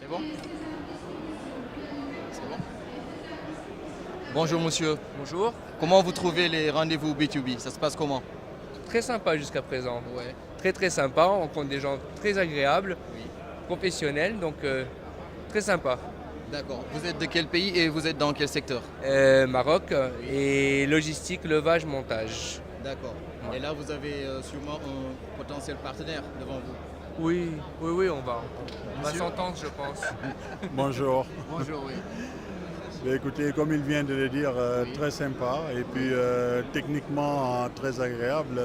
C'est bon? C'est bon? Bonjour monsieur. Bonjour. Comment vous trouvez les rendez-vous B2B? Ça se passe comment? Très sympa jusqu'à présent. Ouais. Très très sympa. On rencontre des gens très agréables, Oui. professionnels, donc très sympa. D'accord. Vous êtes de quel pays et vous êtes dans quel secteur? Maroc et logistique, levage, montage. D'accord. Ouais. Et là, vous avez sûrement un potentiel partenaire devant vous. Oui, on va Monsieur s'entendre, je pense. Bonjour. Bonjour, oui. Ben, écoutez, comme il vient de le dire, Oui. très sympa et puis techniquement très agréable.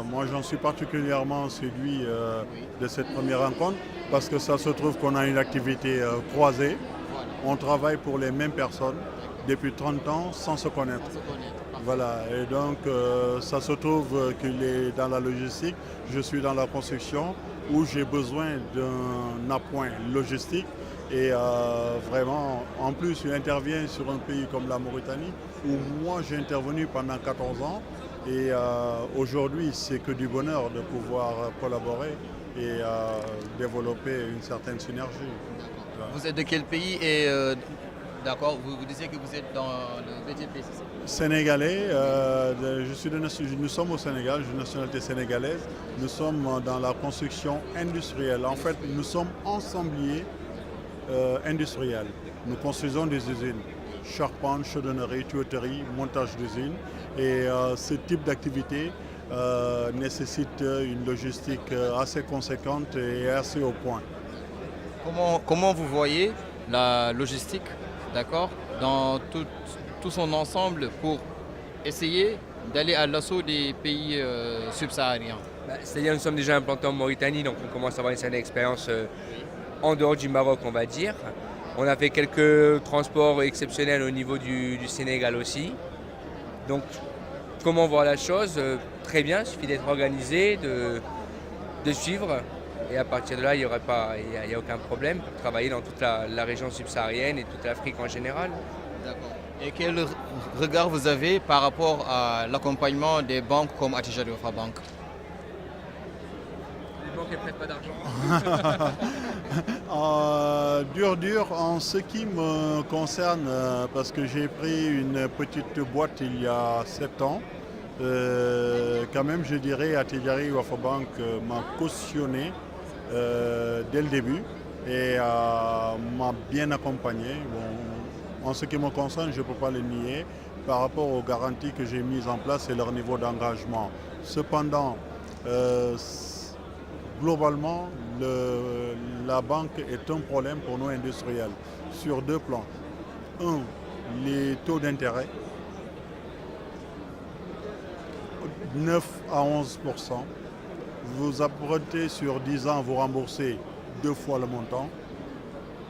Moi, j'en suis particulièrement séduit Oui. de cette première rencontre parce que ça se trouve qu'on a une activité croisée. Voilà. On travaille pour les mêmes personnes depuis 30 ans sans se connaître. On se connaît. Parfait. Voilà, et donc ça se trouve qu'il est dans la logistique, je suis dans la construction où j'ai besoin d'un appoint logistique et vraiment, en plus, il intervient sur un pays comme la Mauritanie où moi j'ai intervenu pendant 14 ans et aujourd'hui c'est que du bonheur de pouvoir collaborer et développer une certaine synergie. Voilà. Vous êtes de quel pays et d'accord, vous disiez que vous êtes dans le BTP, c'est ça? Sénégalais, nous sommes au Sénégal, j'ai une nationalité sénégalaise. Nous sommes dans la construction industrielle. En fait, nous sommes ensembliers industriels. Nous construisons des usines, charpente, chaudronnerie, tuyauterie, montage d'usines. Et ce type d'activité nécessite une logistique assez conséquente et assez au point. Comment vous voyez la logistique, d'accord, dans tout son ensemble pour essayer d'aller à l'assaut des pays subsahariens? C'est-à-dire nous sommes déjà implantés en Mauritanie, donc on commence à avoir une certaine expérience en dehors du Maroc, on va dire. On a fait quelques transports exceptionnels au niveau du Sénégal aussi. Donc, comment voir la chose? Très bien, il suffit d'être organisé, de suivre. Et à partir de là, il n'y a aucun problème pour travailler dans toute la région subsaharienne et toute l'Afrique en général. D'accord. Et quel regard vous avez par rapport à l'accompagnement des banques comme Attijari Wafa Bank? Les banques ne prêtent pas d'argent. Dur en ce qui me concerne, parce que j'ai pris une petite boîte il y a 7 ans. Quand même, je dirais, Attijari Wafa Bank m'a cautionné dès le début et m'a bien accompagné. Bon, en ce qui me concerne, je ne peux pas le nier par rapport aux garanties que j'ai mises en place et leur niveau d'engagement. Cependant, globalement, la banque est un problème pour nos industriels sur deux plans. Un, les taux d'intérêt, 9 à 11%. Vous empruntez sur 10 ans, vous remboursez 2 fois le montant.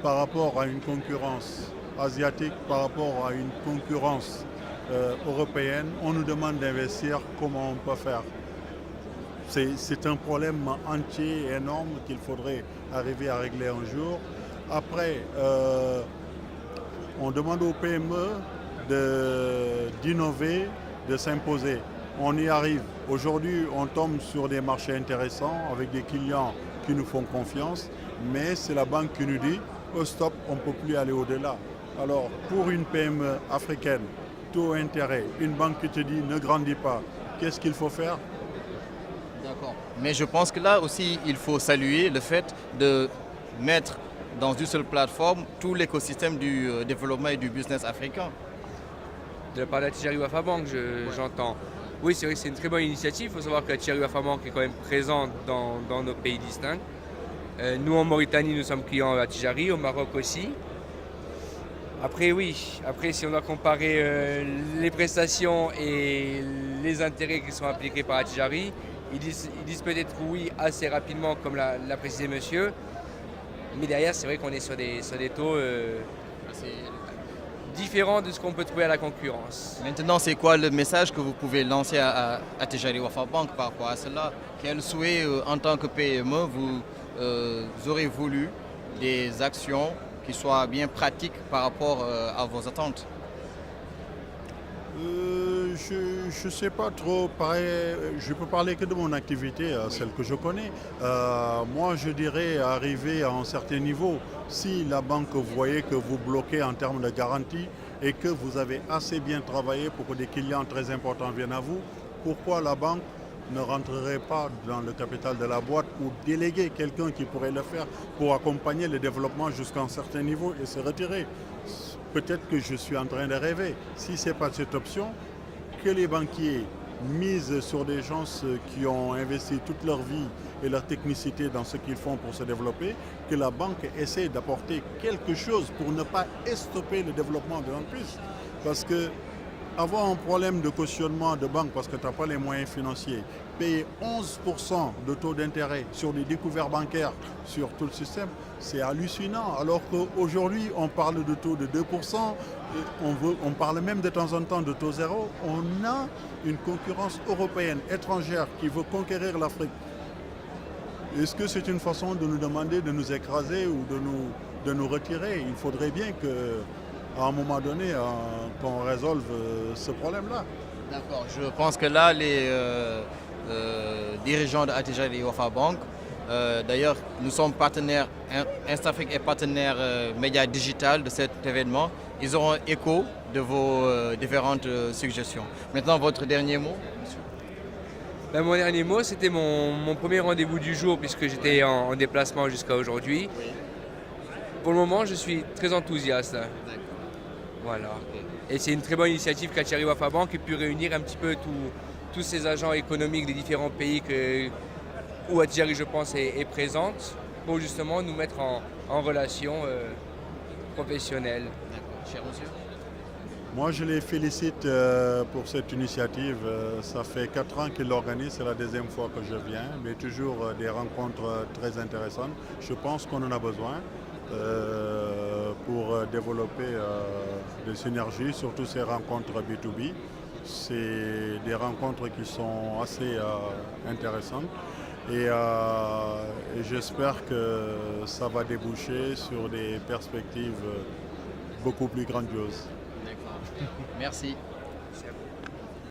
Par rapport à une concurrence asiatique, par rapport à une concurrence européenne, on nous demande d'investir, comment on peut faire? C'est un problème entier, énorme, qu'il faudrait arriver à régler un jour. Après, on demande aux PME d'innover, de s'imposer. On y arrive. Aujourd'hui, on tombe sur des marchés intéressants avec des clients qui nous font confiance, mais c'est la banque qui nous dit oh, stop, on ne peut plus aller au-delà. Alors, pour une PME africaine, taux intérêt, une banque qui te dit ne grandis pas, qu'est-ce qu'il faut faire? D'accord. Mais je pense que là aussi, il faut saluer le fait de mettre dans une seule plateforme tout l'écosystème du développement et du business africain. De la part d'Attijari Wafa Bank, j'entends. Oui, c'est vrai que c'est une très bonne initiative. Il faut savoir que Attijari Wafa Bank est quand même présente dans nos pays distincts. Nous, en Mauritanie, nous sommes clients à Attijari, au Maroc aussi. Après, oui. Après, si on doit comparer les prestations et les intérêts qui sont appliqués par Attijari, ils disent peut-être oui assez rapidement, comme l'a précisé monsieur. Mais derrière, c'est vrai qu'on est sur des taux différents de ce qu'on peut trouver à la concurrence. Maintenant, c'est quoi le message que vous pouvez lancer à Attijari Wafa Bank par rapport à cela? Quel souhait, en tant que PME, vous aurez voulu des actions qui soient bien pratiques par rapport à vos attentes? je sais pas trop, pareil, je peux parler que de mon activité, celle que je connais. Moi, je dirais arriver à un certain niveau. Si la banque, vous voyez que vous bloquez en termes de garantie et que vous avez assez bien travaillé pour que des clients très importants viennent à vous, pourquoi la banque ne rentrerait pas dans le capital de la boîte ou déléguer quelqu'un qui pourrait le faire pour accompagner le développement jusqu'à un certain niveau et se retirer? Peut-être que je suis en train de rêver. Si ce n'est pas cette option, que les banquiers misent sur des gens qui ont investi toute leur vie et leur technicité dans ce qu'ils font pour se développer, que la banque essaie d'apporter quelque chose pour ne pas stopper le développement de l'entreprise. Parce que avoir un problème de cautionnement de banque parce que tu n'as pas les moyens financiers, payer 11% de taux d'intérêt sur des découvertes bancaires sur tout le système, c'est hallucinant. Alors qu'aujourd'hui, on parle de taux de 2%, on parle même de temps en temps de taux zéro. On a une concurrence européenne, étrangère, qui veut conquérir l'Afrique. Est-ce que c'est une façon de nous demander de nous écraser ou de nous retirer? Il faudrait bien qu'à un moment donné, qu'on résolve ce problème-là. D'accord, je pense que là, les dirigeants de Attijari Wafa Bank, d'ailleurs, nous sommes partenaires, Instafrique est partenaire média digital de cet événement. Ils auront écho de vos différentes suggestions. Maintenant, votre dernier mot, monsieur? Mon dernier mot, c'était mon premier rendez-vous du jour puisque j'étais en déplacement jusqu'à aujourd'hui. Oui. Pour le moment, je suis très enthousiaste. D'accord. Voilà. Ok. Et c'est une très bonne initiative qu'Attijari Wafa Bank qui pu réunir un petit peu tous ces agents économiques des différents pays où Attijari, je pense, est présente pour justement nous mettre en relation professionnelle. D'accord. Cher monsieur? Moi, je les félicite pour cette initiative. Ça fait 4 ans qu'ils l'organisent, c'est la deuxième fois que je viens, mais toujours des rencontres très intéressantes. Je pense qu'on en a besoin pour développer des synergies, surtout ces rencontres B2B. C'est des rencontres qui sont assez intéressantes et j'espère que ça va déboucher sur des perspectives beaucoup plus grandioses. D'accord. Merci.